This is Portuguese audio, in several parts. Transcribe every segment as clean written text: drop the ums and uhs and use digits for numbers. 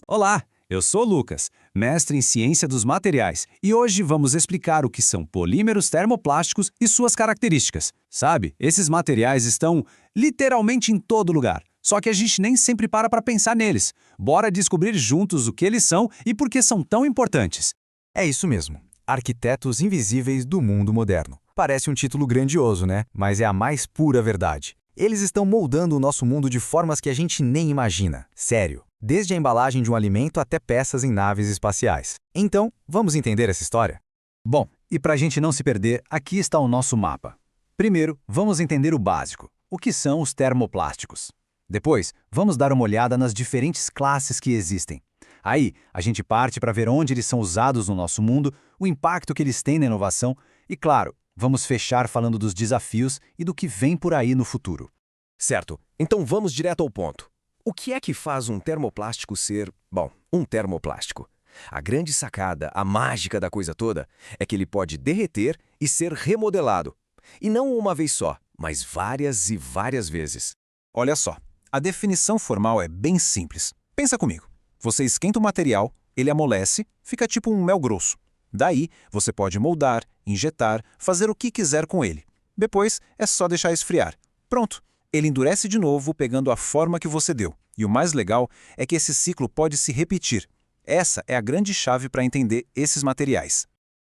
Olá, eu sou o Lucas, mestre em ciência dos materiais, e hoje vamos explicar o que são polímeros termoplásticos e suas características. Sabe, esses materiais estão literalmente em todo lugar, só que a gente nem sempre para pensar neles. Bora descobrir juntos o que eles são e por que são tão importantes. É isso mesmo. Arquitetos invisíveis do mundo moderno. Parece um título grandioso, né? Mas é a mais pura verdade. Eles estão moldando o nosso mundo de formas que a gente nem imagina. Sério. Desde a embalagem de um alimento até peças em naves espaciais. Então, vamos entender essa história? Bom, e para a gente não se perder, aqui está o nosso mapa. Primeiro, vamos entender o básico. O que são os termoplásticos? Depois, vamos dar uma olhada nas diferentes classes que existem. Aí, a gente parte para ver onde eles são usados no nosso mundo, o impacto que eles têm na inovação e, claro, vamos fechar falando dos desafios e do que vem por aí no futuro. Certo, então vamos direto ao ponto. O que é que faz um termoplástico ser, bom, um termoplástico? A grande sacada, a mágica da coisa toda, é que ele pode derreter e ser remodelado. E não uma vez só, mas várias e várias vezes. Olha só, a definição formal é bem simples. Pensa comigo. Você esquenta o material, ele amolece, fica tipo um mel grosso. Daí, você pode moldar, injetar, fazer o que quiser com ele. Depois, é só deixar esfriar. Pronto, ele endurece de novo pegando a forma que você deu. E o mais legal é que esse ciclo pode se repetir. Essa é a grande chave para entender esses materiais.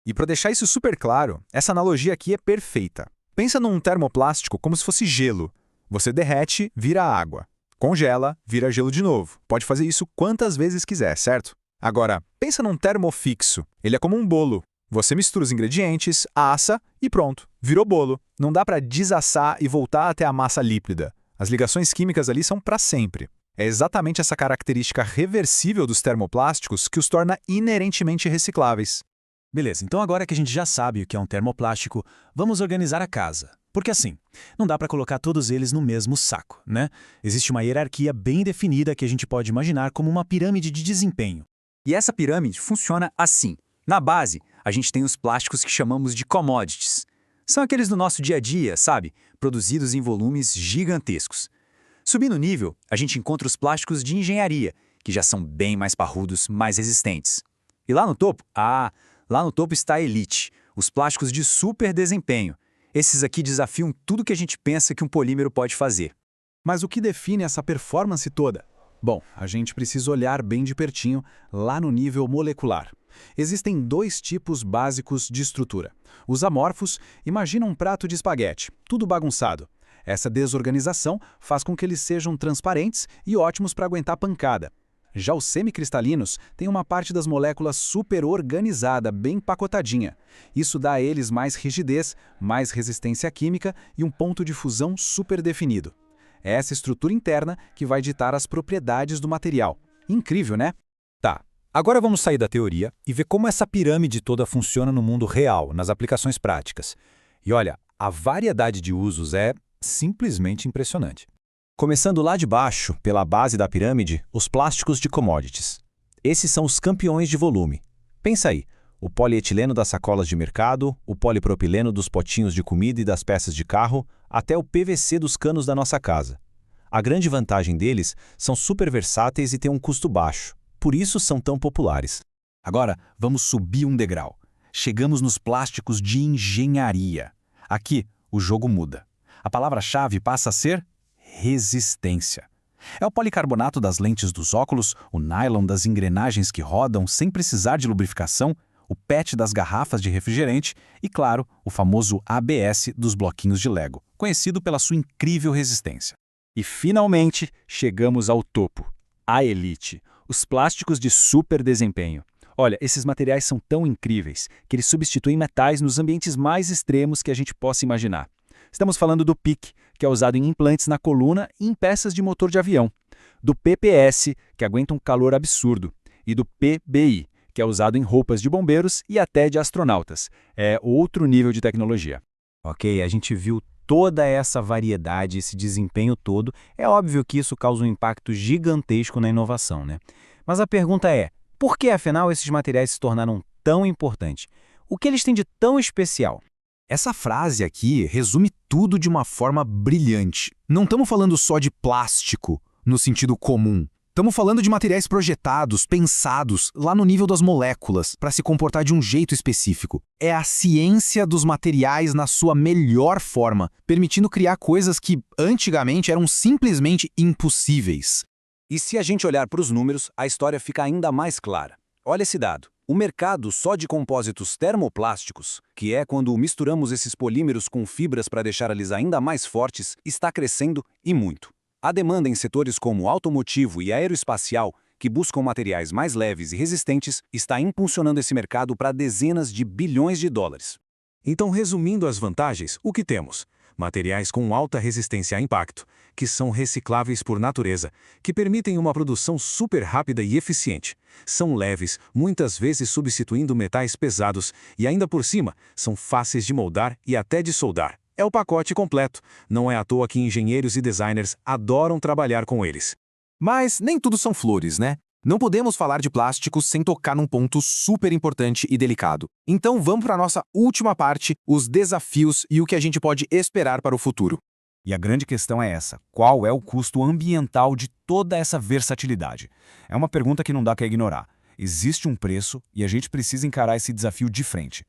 E para deixar isso super claro, essa analogia aqui é perfeita. Pensa num termoplástico como se fosse gelo. Você derrete, vira água. Congela, vira gelo de novo. Pode fazer isso quantas vezes quiser, certo? Agora, pensa num termofixo. Ele é como um bolo. Você mistura os ingredientes, assa e pronto, virou bolo. Não dá para desassar e voltar até a massa líquida. As ligações químicas ali são para sempre. É exatamente essa característica reversível dos termoplásticos que os torna inerentemente recicláveis. Beleza, então agora que a gente já sabe o que é um termoplástico, vamos organizar a casa. Porque assim, não dá para colocar todos eles no mesmo saco, né? Existe uma hierarquia bem definida que a gente pode imaginar como uma pirâmide de desempenho. E essa pirâmide funciona assim. Na base, a gente tem os plásticos que chamamos de commodities. São aqueles do nosso dia a dia, sabe? Produzidos em volumes gigantescos. Subindo o nível, a gente encontra os plásticos de engenharia, que já são bem mais parrudos, mais resistentes. E lá no topo? Lá no topo está a elite, os plásticos de super desempenho. Esses aqui desafiam tudo que a gente pensa que um polímero pode fazer. Mas o que define essa performance toda? Bom, a gente precisa olhar bem de pertinho, lá no nível molecular. Existem dois tipos básicos de estrutura. Os amorfos, imagina um prato de espaguete, tudo bagunçado. Essa desorganização faz com que eles sejam transparentes e ótimos para aguentar pancada. Já os semicristalinos têm uma parte das moléculas super organizada, bem empacotadinha. Isso dá a eles mais rigidez, mais resistência química e um ponto de fusão super definido. É essa estrutura interna que vai ditar as propriedades do material. Incrível, né? Tá, agora vamos sair da teoria e ver como essa pirâmide toda funciona no mundo real, nas aplicações práticas. E olha, a variedade de usos é simplesmente impressionante. Começando lá de baixo, pela base da pirâmide, os plásticos de commodities. Esses são os campeões de volume. Pensa aí, o polietileno das sacolas de mercado, o polipropileno dos potinhos de comida e das peças de carro, até o PVC dos canos da nossa casa. A grande vantagem deles são super versáteis e têm um custo baixo. Por isso são tão populares. Agora, vamos subir um degrau. Chegamos nos plásticos de engenharia. Aqui, o jogo muda. A palavra-chave passa a ser resistência. É o policarbonato das lentes dos óculos, o nylon das engrenagens que rodam sem precisar de lubrificação, o PET das garrafas de refrigerante e, claro, o famoso ABS dos bloquinhos de Lego, conhecido pela sua incrível resistência. E, finalmente, chegamos ao topo, a elite, os plásticos de super desempenho. Olha, esses materiais são tão incríveis que eles substituem metais nos ambientes mais extremos que a gente possa imaginar. Estamos falando do PIC, que é usado em implantes na coluna e em peças de motor de avião, do PPS, que aguenta um calor absurdo, e do PBI, que é usado em roupas de bombeiros e até de astronautas. É outro nível de tecnologia. Ok, a gente viu toda essa variedade, esse desempenho todo. É óbvio que isso causa um impacto gigantesco na inovação, né? Mas a pergunta é, por que afinal esses materiais se tornaram tão importantes? O que eles têm de tão especial? Essa frase aqui resume tudo de uma forma brilhante. Não estamos falando só de plástico, no sentido comum. Estamos falando de materiais projetados, pensados, lá no nível das moléculas, para se comportar de um jeito específico. É a ciência dos materiais na sua melhor forma, permitindo criar coisas que, antigamente, eram simplesmente impossíveis. E se a gente olhar para os números, a história fica ainda mais clara. Olha esse dado. O mercado só de compósitos termoplásticos, que é quando misturamos esses polímeros com fibras para deixar eles ainda mais fortes, está crescendo e muito. A demanda em setores como automotivo e aeroespacial, que buscam materiais mais leves e resistentes, está impulsionando esse mercado para dezenas de bilhões de dólares. Então, resumindo as vantagens, o que temos? Materiais com alta resistência a impacto, que são recicláveis por natureza, que permitem uma produção super rápida e eficiente. São leves, muitas vezes substituindo metais pesados, e ainda por cima, são fáceis de moldar e até de soldar. É o pacote completo. Não é à toa que engenheiros e designers adoram trabalhar com eles. Mas nem tudo são flores, né? Não podemos falar de plásticos sem tocar num ponto super importante e delicado. Então vamos para a nossa última parte, os desafios e o que a gente pode esperar para o futuro. E a grande questão é essa: qual é o custo ambiental de toda essa versatilidade? É uma pergunta que não dá para ignorar. Existe um preço e a gente precisa encarar esse desafio de frente.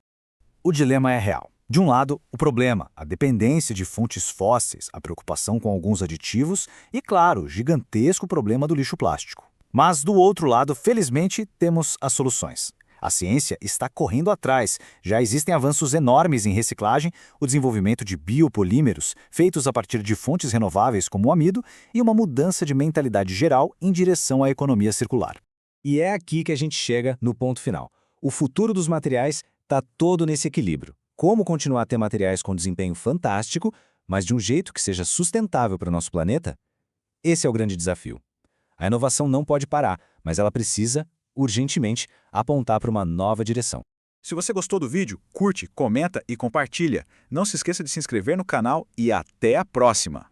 O dilema é real. De um lado, o problema, a dependência de fontes fósseis, a preocupação com alguns aditivos e, claro, o gigantesco problema do lixo plástico. Mas, do outro lado, felizmente, temos as soluções. A ciência está correndo atrás. Já existem avanços enormes em reciclagem, o desenvolvimento de biopolímeros, feitos a partir de fontes renováveis como o amido, e uma mudança de mentalidade geral em direção à economia circular. E é aqui que a gente chega no ponto final. O futuro dos materiais está todo nesse equilíbrio. Como continuar a ter materiais com desempenho fantástico, mas de um jeito que seja sustentável para o nosso planeta? Esse é o grande desafio. A inovação não pode parar, mas ela precisa, urgentemente, apontar para uma nova direção. Se você gostou do vídeo, curte, comenta e compartilha. Não se esqueça de se inscrever no canal e até a próxima!